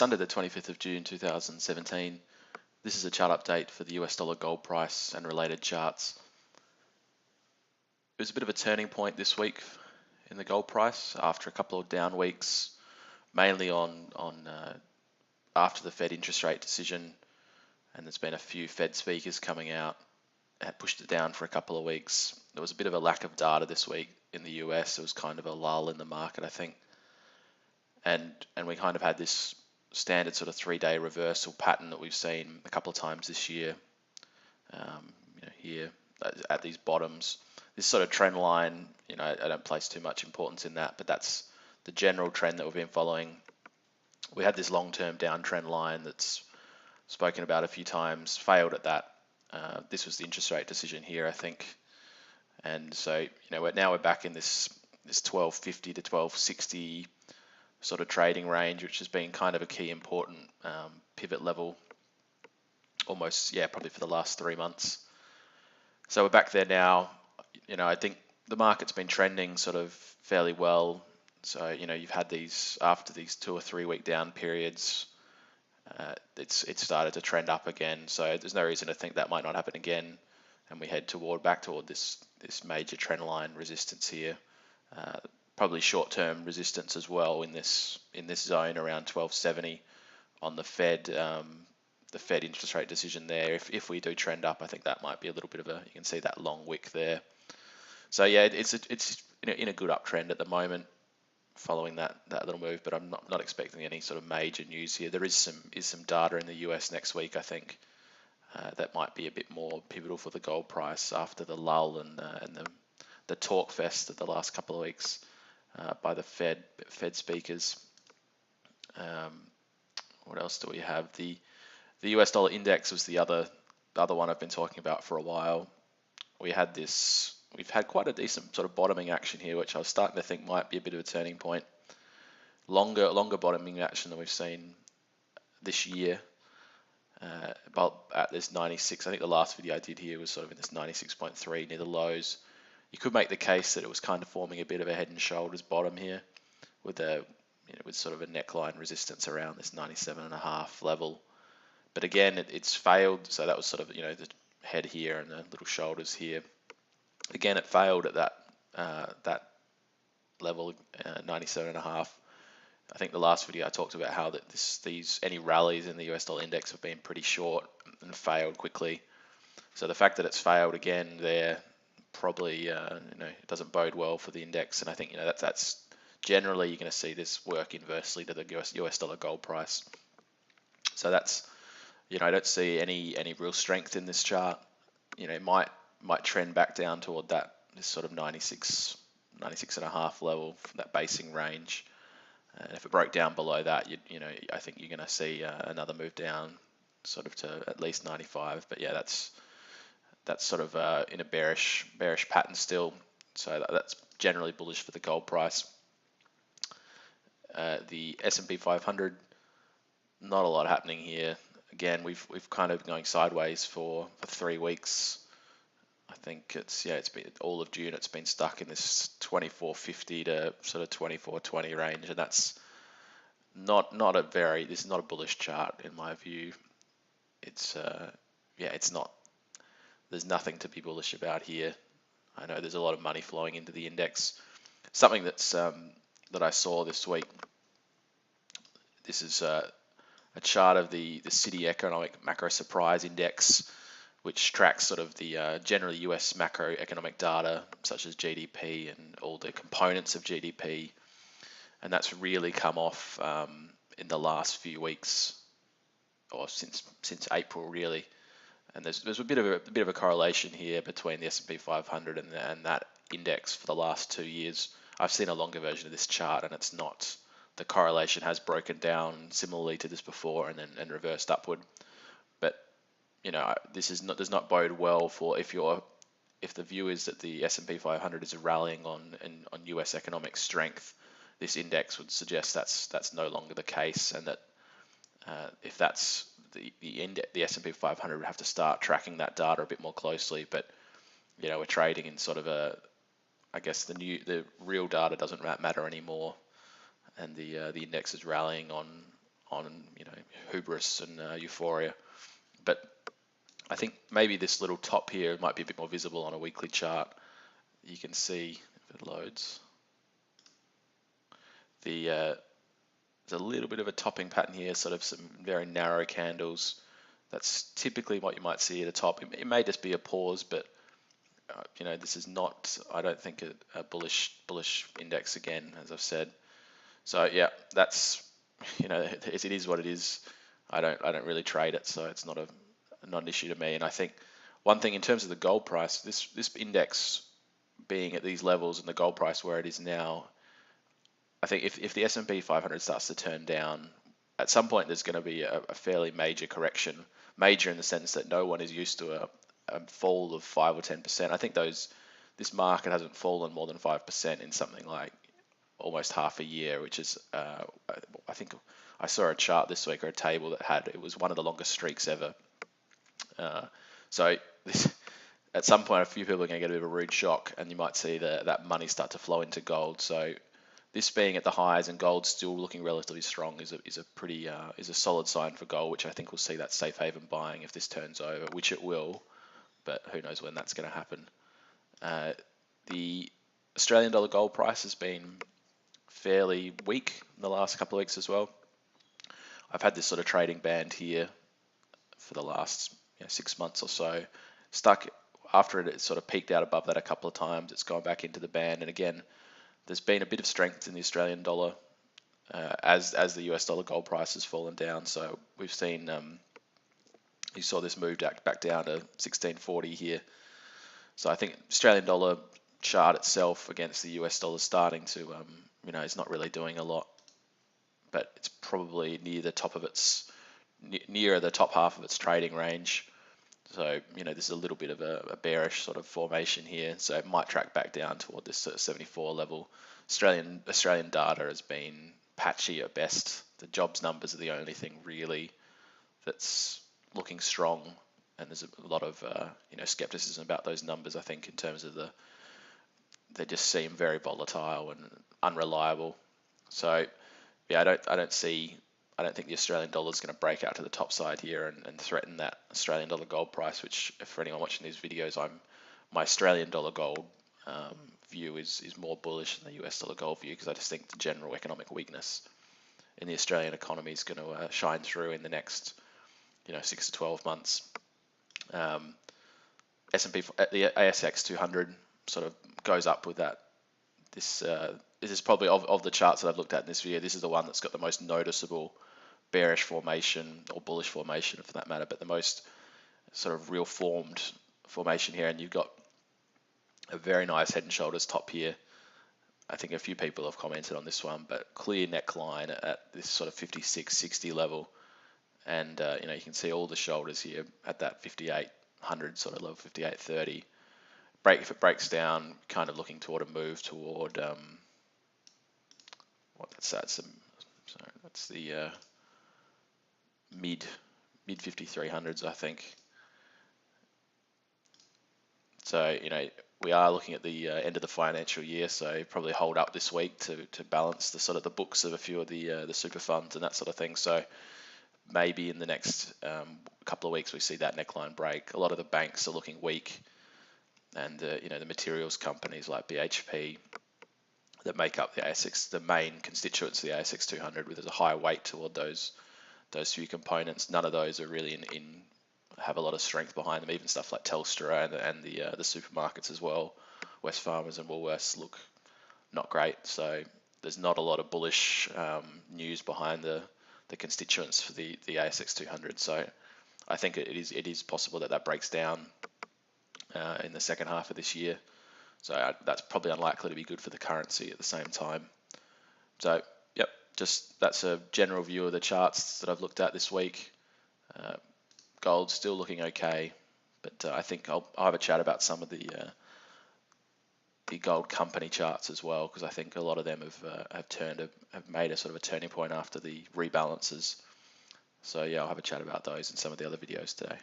Sunday the 25th of June 2017. This is a chart update for the US dollar gold price and related charts. It was a bit of a turning point this week in the gold price after a couple of down weeks, mainly after the Fed interest rate decision, and there's been a few Fed speakers coming out and pushed it down for a couple of weeks. There was a bit of a lack of data this week in the US. There was kind of a lull in the market, I think, and we kind of had this standard sort of 3-day reversal pattern that we've seen a couple of times this year. Here at these bottoms, this sort of trend line, I don't place too much importance in that, but that's the general trend that we've been following. We had this long-term downtrend line that's spoken about a few times, failed at that. This was the interest rate decision here, I think, and so we're back in this 1250 to 1260 sort of trading range, which has been kind of a key important pivot level almost, probably for the last 3 months. So we're back there now. I think the market's been trending sort of fairly well. So, you've had these, after these 2 or 3 week down periods, it's started to trend up again. So there's no reason to think that might not happen again. And we head back toward this major trend line resistance here. Probably short-term resistance as well in this zone around 1270 on the Fed interest rate decision there. If we do trend up, I think that might be a little bit of you can see that long wick there. So yeah, it's in a good uptrend at the moment, following that little move. But I'm not expecting any sort of major news here. There is some data in the US next week, I think, that might be a bit more pivotal for the gold price after the lull and the talk fest of the last couple of weeks by the Fed speakers. What else do we have? The US dollar index was the other one I've been talking about for a while. We've had quite a decent sort of bottoming action here, which I was starting to think might be a bit of a turning point. Longer bottoming action than we've seen this year. About at this 96, I think the last video I did here was sort of in this 96.3 near the lows. You could make the case that it was kind of forming a bit of a head and shoulders bottom here, with sort of a neckline resistance around this 97.5 level. But again, it's failed. So that was sort of the head here and the little shoulders here. Again, it failed at that level, 97.5. I think the last video I talked about how that any rallies in the US dollar index have been pretty short and failed quickly. So the fact that it's failed again there probably it doesn't bode well for the index. And I think that's generally you're going to see this work inversely to the US dollar gold price. So that's I don't see any real strength in this chart. It might trend back down toward this sort of 96.5 level, that basing range. And if it broke down below that, I think you're going to see another move down, sort of to at least 95. But yeah, that's sort of in a bearish pattern still. So that's generally bullish for the gold price. The S&P 500, not a lot happening here. Again, we've kind of been going sideways for 3 weeks. I think it's been all of June. It's been stuck in this 24.50 to sort of 24.20 range, and that's this is not a bullish chart in my view. It's not. There's nothing to be bullish about here. I know there's a lot of money flowing into the index. Something that's that I saw this week. This is a chart of the Citi Economic Macro Surprise Index, which tracks sort of the generally US macroeconomic data, such as GDP and all the components of GDP. And that's really come off in the last few weeks, or since April really. And there's a bit of a correlation here between the S&P 500 and that index for the last 2 years. I've seen a longer version of this chart, and it's not. The correlation has broken down similarly to this before, and then reversed upward. But this does not bode well for if the view is that the S&P 500 is rallying on US economic strength. This index would suggest that's no longer the case, and that if that's the S&P 500 would have to start tracking that data a bit more closely. But we're trading in sort of I guess the real data doesn't matter anymore, and the index is rallying on on hubris and euphoria. But I think maybe this little top here might be a bit more visible on a weekly chart. You can see if it loads there's a little bit of a topping pattern here, sort of some very narrow candles. That's typically what you might see at the top. It may just be a pause, but this is not, I don't think, a bullish index again, as I've said. So yeah, that's it is what it is. I don't really trade it, so it's not an issue to me. And I think one thing in terms of the gold price, this index being at these levels and the gold price where it is now, I think if the S&P 500 starts to turn down, at some point there's going to be a fairly major correction. Major in the sense that no one is used to a fall of 5 or 10%. I think this market hasn't fallen more than 5% in something like almost half a year, which is I think I saw a chart this week or a table that it was one of the longest streaks ever. So at some point, a few people are going to get a bit of a rude shock, and you might see that money start to flow into gold. So this being at the highs and gold still looking relatively strong is a solid sign for gold, which I think will see that safe haven buying if this turns over, which it will, but who knows when that's going to happen. The Australian dollar gold price has been fairly weak in the last couple of weeks as well. I've had this sort of trading band here for the last 6 months or so. Stuck after it sort of peaked out above that a couple of times. It's gone back into the band, and again, there's been a bit of strength in the Australian dollar as the US dollar gold price has fallen down. So we've seen you saw this move back down to 1640 here. So I think Australian dollar chart itself against the US dollar starting to it's not really doing a lot, but it's probably nearer the top half of its trading range. So this is a little bit of a bearish sort of formation here, so it might track back down toward this 74 level. Australian data has been patchy at best. The jobs numbers are the only thing really that's looking strong, and there's a lot of skepticism about those numbers. I think in terms of they just seem very volatile and unreliable. So yeah, I don't think the Australian dollar is going to break out to the top side here and threaten that Australian dollar gold price, which for anyone watching these videos, my Australian dollar gold view is more bullish than the US dollar gold view, because I just think the general economic weakness in the Australian economy is going to shine through in the next 6 to 12 months. S&P, the ASX 200 sort of goes up with that. This is probably of the charts that I've looked at in this video, this is the one that's got the most noticeable bearish formation, or bullish formation for that matter, but the most sort of real formed formation here. And you've got a very nice head and shoulders top here. I think a few people have commented on this one, but clear neckline at this sort of 56, 60 level. And you can see all the shoulders here at that 5800 sort of level, 5830. If it breaks down, kind of looking toward a move toward that's the mid 5300s, I think. So we are looking at the end of the financial year, so probably hold up this week to balance the sort of the books of a few of the super funds and that sort of thing. So maybe in the next couple of weeks we see that neckline break. A lot of the banks are looking weak, and the materials companies like BHP that make up the ASX, the main constituents of the ASX 200, with a high weight toward those few components. None of those are really have a lot of strength behind them. Even stuff like Telstra and the supermarkets as well, Wesfarmers and Woolworths, look not great. So there's not a lot of bullish news behind the constituents for the ASX 200. So I think it is possible that breaks down in the second half of this year. So that's probably unlikely to be good for the currency at the same time. So yep, just that's a general view of the charts that I've looked at this week. Gold's still looking okay, but I think I'll have a chat about some of the gold company charts as well, because I think a lot of them have made a sort of a turning point after the rebalances. So yeah, I'll have a chat about those in some of the other videos today.